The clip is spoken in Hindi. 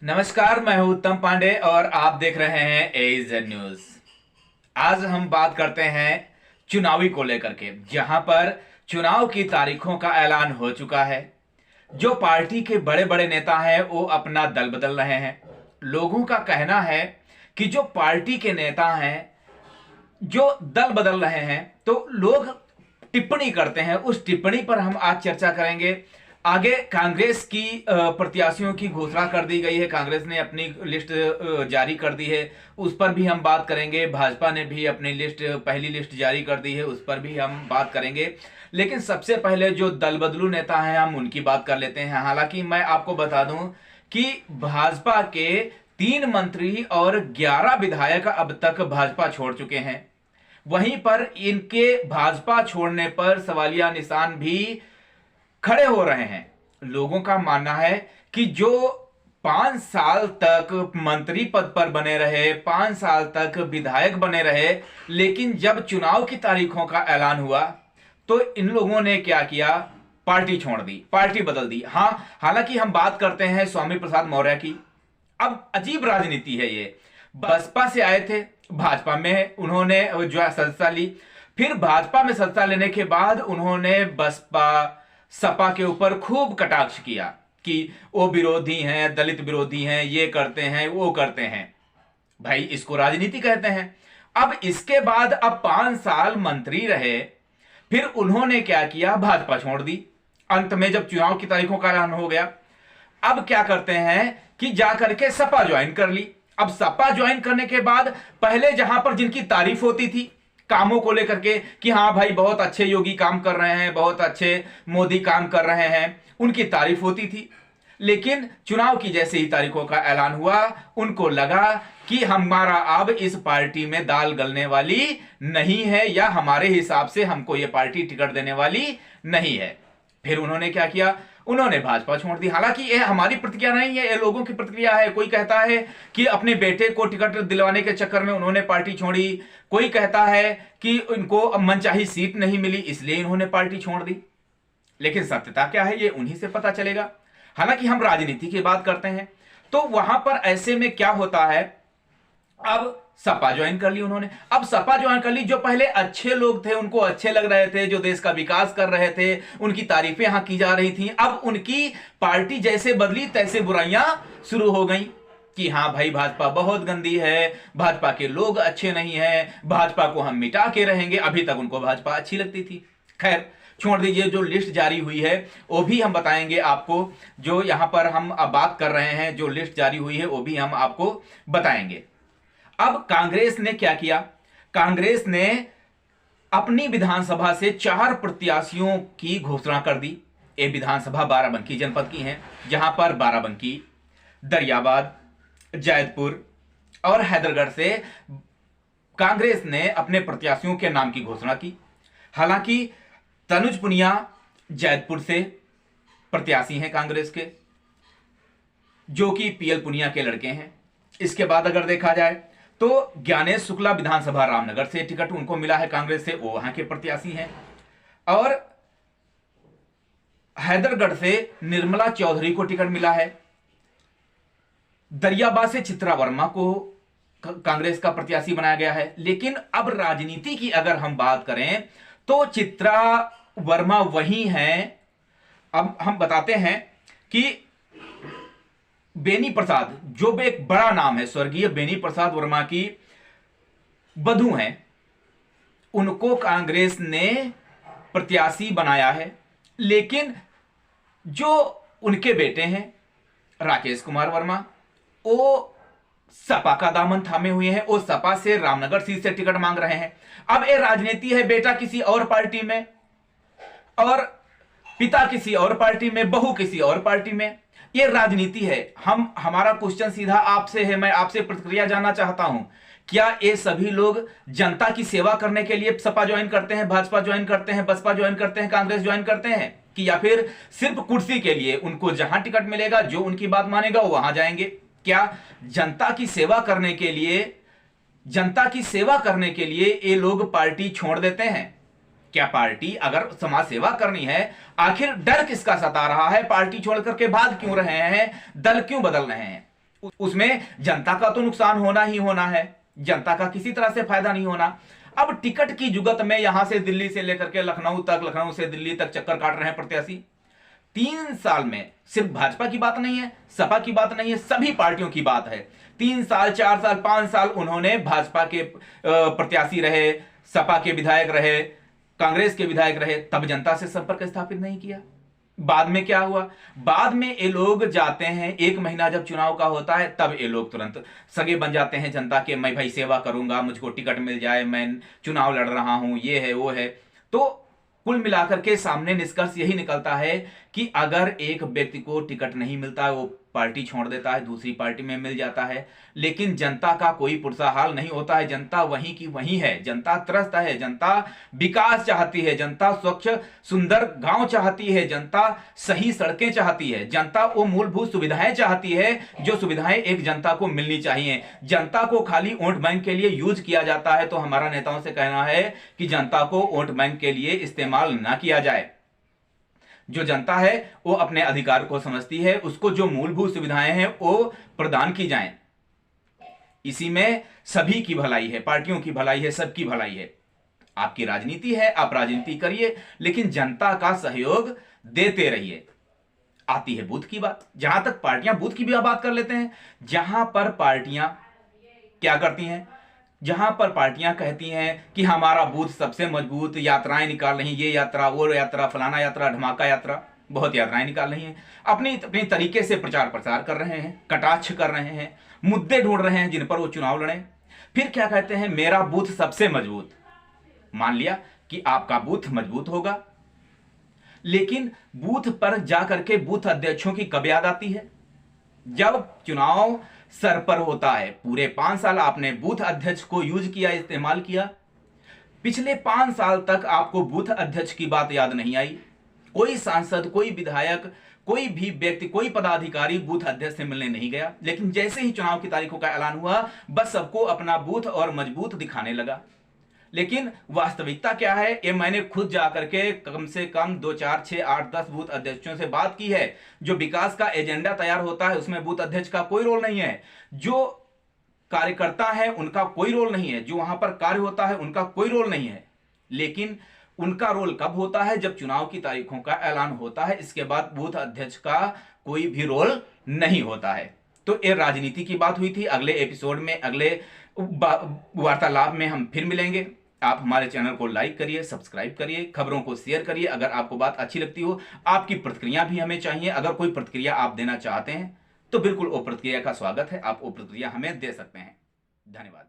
नमस्कार, मैं हूं उत्तम पांडे और आप देख रहे हैं एजेड न्यूज। आज हम बात करते हैं चुनावी को लेकर के, जहां पर चुनाव की तारीखों का ऐलान हो चुका है। जो पार्टी के बड़े बड़े नेता हैं वो अपना दल बदल रहे हैं। लोगों का कहना है कि जो पार्टी के नेता हैं जो दल बदल रहे हैं तो लोग टिप्पणी करते हैं। उस टिप्पणी पर हम आज चर्चा करेंगे। आगे कांग्रेस की प्रत्याशियों की घोषणा कर दी गई है। कांग्रेस ने अपनी लिस्ट जारी कर दी है, उस पर भी हम बात करेंगे। भाजपा ने भी अपनी पहली लिस्ट जारी कर दी है, उस पर भी हम बात करेंगे। लेकिन सबसे पहले जो दल बदलू नेता हैं हम उनकी बात कर लेते हैं। हालांकि मैं आपको बता दूं कि भाजपा के 3 मंत्री और 11 विधायक अब तक भाजपा छोड़ चुके हैं। वहीं पर इनके भाजपा छोड़ने पर सवालिया निशान भी खड़े हो रहे हैं। लोगों का मानना है कि जो 5 साल तक मंत्री पद पर बने रहे, 5 साल तक विधायक बने रहे, लेकिन जब चुनाव की तारीखों का ऐलान हुआ तो इन लोगों ने क्या किया? पार्टी छोड़ दी, पार्टी बदल दी। हां, हालांकि हम बात करते हैं स्वामी प्रसाद मौर्य की। अब अजीब राजनीति है ये। बसपा से आए थे, भाजपा में उन्होंने जो सदस्यता ली। फिर भाजपा में सदस्यता लेने के बाद उन्होंने बसपा सपा के ऊपर खूब कटाक्ष किया कि वो विरोधी हैं, दलित विरोधी हैं, ये करते हैं, वो करते हैं। भाई, इसको राजनीति कहते हैं। अब इसके बाद अब 5 साल मंत्री रहे, फिर उन्होंने क्या किया? भाजपा छोड़ दी। अंत में जब चुनाव की तारीखों का ऐलान हो गया, अब क्या करते हैं कि जाकर के सपा ज्वाइन कर ली। अब सपा ज्वाइन करने के बाद पहले जहां पर जिनकी तारीफ होती थी कामों को लेकर के कि हां भाई बहुत अच्छे योगी काम कर रहे हैं, बहुत अच्छे मोदी काम कर रहे हैं, उनकी तारीफ होती थी। लेकिन चुनाव की जैसे ही तारीखों का ऐलान हुआ, उनको लगा कि हमारा अब इस पार्टी में दाल गलने वाली नहीं है, या हमारे हिसाब से हमको यह पार्टी टिकट देने वाली नहीं है। फिर उन्होंने क्या किया? उन्होंने भाजपा छोड़ दी। हालांकि यह हमारी प्रतिक्रिया नहीं है, यह लोगों की प्रतिक्रिया है। कोई कहता है कि अपने बेटे को टिकट दिलवाने के चक्कर में उन्होंने पार्टी छोड़ी। कोई कहता है कि उनको मनचाही सीट नहीं मिली इसलिए इन्होंने पार्टी छोड़ दी। लेकिन सत्यता क्या है ये उन्हीं से पता चलेगा। हालांकि हम राजनीति की बात करते हैं तो वहां पर ऐसे में क्या होता है, अब सपा ज्वाइन कर ली उन्होंने। अब सपा ज्वाइन कर ली, जो पहले अच्छे लोग थे, उनको अच्छे लग रहे थे, जो देश का विकास कर रहे थे, उनकी तारीफें यहां की जा रही थी। अब उनकी पार्टी जैसे बदली तैसे बुराइयां शुरू हो गई कि हां भाई भाजपा बहुत गंदी है, भाजपा के लोग अच्छे नहीं हैं, भाजपा को हम मिटा के रहेंगे। अभी तक उनको भाजपा अच्छी लगती थी। खैर, छोड़ दीजिए। जो लिस्ट जारी हुई है वो भी हम बताएंगे आपको। जो यहां पर हम अब बात कर रहे हैं, जो लिस्ट जारी हुई है वो भी हम आपको बताएंगे। अब कांग्रेस ने क्या किया? कांग्रेस ने अपनी विधानसभा से 4 प्रत्याशियों की घोषणा कर दी। ये विधानसभा बाराबंकी जनपद की है, जहां पर बाराबंकी, दरियाबाद, जैदपुर और हैदरगढ़ से कांग्रेस ने अपने प्रत्याशियों के नाम की घोषणा की। हालांकि तनुज पुनिया जैदपुर से प्रत्याशी हैं कांग्रेस के, जो कि पीएल पुनिया के लड़के हैं। इसके बाद अगर देखा जाए तो ज्ञानेश शुक्ला विधानसभा रामनगर से टिकट उनको मिला है कांग्रेस से, वो वहां के प्रत्याशी हैं। और हैदरगढ़ से निर्मला चौधरी को टिकट मिला है। दरियाबाद से चित्रा वर्मा को कांग्रेस का प्रत्याशी बनाया गया है। लेकिन अब राजनीति की अगर हम बात करें तो चित्रा वर्मा वही हैं। अब हम बताते हैं कि बेनी प्रसाद, जो एक बड़ा नाम है, स्वर्गीय बेनी प्रसाद वर्मा की बधू हैं, उनको कांग्रेस ने प्रत्याशी बनाया है। लेकिन जो उनके बेटे हैं राकेश कुमार वर्मा, वो सपा का दामन थामे हुए हैं। वो सपा से रामनगर सीट से टिकट मांग रहे हैं। अब ये राजनीति है, बेटा किसी और पार्टी में और पिता किसी और पार्टी में, बहू किसी और पार्टी में, ये राजनीति है। हमारा क्वेश्चन सीधा आपसे है, मैं आपसे प्रतिक्रिया जानना चाहता हूं। क्या ये सभी लोग जनता की सेवा करने के लिए सपा ज्वाइन करते हैं, भाजपा ज्वाइन करते हैं, बसपा ज्वाइन करते हैं, कांग्रेस ज्वाइन करते हैं, कि या फिर सिर्फ कुर्सी के लिए? उनको जहां टिकट मिलेगा, जो उनकी बात मानेगा, वो वहां जाएंगे। क्या जनता की सेवा करने के लिए, जनता की सेवा करने के लिए ये लोग पार्टी छोड़ देते हैं? क्या पार्टी अगर समाज सेवा करनी है, आखिर डर किसका सता रहा है? पार्टी छोड़कर के भाग क्यों रहे हैं? दल क्यों बदल रहे हैं? उसमें जनता का तो नुकसान होना ही होना है, जनता का किसी तरह से फायदा नहीं होना। अब टिकट की जुगत में यहां से दिल्ली से लेकर के लखनऊ तक, लखनऊ से दिल्ली तक चक्कर काट रहे हैं प्रत्याशी। 3 साल में सिर्फ भाजपा की बात नहीं है, सपा की बात नहीं है, सभी पार्टियों की बात है। 3 साल, 4 साल, 5 साल उन्होंने भाजपा के प्रत्याशी रहे, सपा के विधायक रहे, कांग्रेस के विधायक रहे, तब जनता से संपर्क स्थापित नहीं किया। बाद में क्या हुआ? बाद में ये लोग जाते हैं, 1 महीना जब चुनाव का होता है तब ये लोग तुरंत सगे बन जाते हैं जनता के, मैं भाई सेवा करूंगा, मुझको टिकट मिल जाए, मैं चुनाव लड़ रहा हूं, ये है वो है। तो कुल मिलाकर के सामने निष्कर्ष यही निकलता है कि अगर एक व्यक्ति को टिकट नहीं मिलता है, वो पार्टी छोड़ देता है, दूसरी पार्टी में मिल जाता है, लेकिन जनता का कोई पुरसाहाल नहीं होता है। जनता वहीं की वहीं है, जनता त्रस्त है, जनता विकास चाहती है, जनता स्वच्छ सुंदर गांव चाहती है, जनता सही सड़कें चाहती है, जनता वो मूलभूत सुविधाएं चाहती है जो सुविधाएं एक जनता को मिलनी चाहिए। जनता को खाली वोट बैंक के लिए यूज किया जाता है, तो हमारा नेताओं से कहना है कि जनता को वोट बैंक के लिए इस्तेमाल ना किया जाए। जो जनता है वो अपने अधिकार को समझती है, उसको जो मूलभूत सुविधाएं हैं वो प्रदान की जाएं। इसी में सभी की भलाई है, पार्टियों की भलाई है, सबकी भलाई है। आपकी राजनीति है, आप राजनीति करिए, लेकिन जनता का सहयोग देते रहिए। आती है बूथ की बात, जहां तक पार्टियां बूथ की भी बात कर लेते हैं, जहां पर पार्टियां क्या करती हैं, जहां पर पार्टियां कहती हैं कि हमारा बूथ सबसे मजबूत, यात्राएं निकाल रही हैं, ये यात्रा, वो यात्रा, फलाना यात्रा, धमाका यात्रा, बहुत यात्राएं निकाल रही हैं, अपनी अपनी तरीके से प्रचार प्रसार कर रहे हैं, कटाक्ष कर रहे हैं, मुद्दे ढूंढ रहे हैं जिन पर वो चुनाव लड़ें। फिर क्या कहते हैं, मेरा बूथ सबसे मजबूत। मान लिया कि आपका बूथ मजबूत होगा, लेकिन बूथ पर जाकर के बूथ अध्यक्षों की कब याद आती है? जब चुनाव सर पर होता है। पूरे 5 साल आपने बूथ अध्यक्ष को यूज किया, इस्तेमाल किया। पिछले 5 साल तक आपको बूथ अध्यक्ष की बात याद नहीं आई। कोई सांसद, कोई विधायक, कोई भी व्यक्ति, कोई पदाधिकारी बूथ अध्यक्ष से मिलने नहीं गया। लेकिन जैसे ही चुनाव की तारीखों का ऐलान हुआ, बस सबको अपना बूथ और मजबूत दिखाने लगा। लेकिन वास्तविकता क्या है, ये मैंने खुद जाकर के कम से कम 2, 4, 6, 8, 10 बूथ अध्यक्षों से बात की है। जो विकास का एजेंडा तैयार होता है उसमें बूथ अध्यक्ष का कोई रोल नहीं है, जो कार्यकर्ता है उनका कोई रोल नहीं है, जो वहां पर कार्य होता है उनका कोई रोल नहीं है। लेकिन उनका रोल कब होता है? जब चुनाव की तारीखों का ऐलान होता है। इसके बाद बूथ अध्यक्ष का कोई भी रोल नहीं होता है। तो ये राजनीति की बात हुई थी। अगले एपिसोड में, अगले वार्तालाप में हम फिर मिलेंगे। आप हमारे चैनल को लाइक करिए, सब्सक्राइब करिए, खबरों को शेयर करिए। अगर आपको बात अच्छी लगती हो, आपकी प्रतिक्रिया भी हमें चाहिए। अगर कोई प्रतिक्रिया आप देना चाहते हैं तो बिल्कुल वो प्रतिक्रिया का स्वागत है, आप वो प्रतिक्रिया हमें दे सकते हैं। धन्यवाद।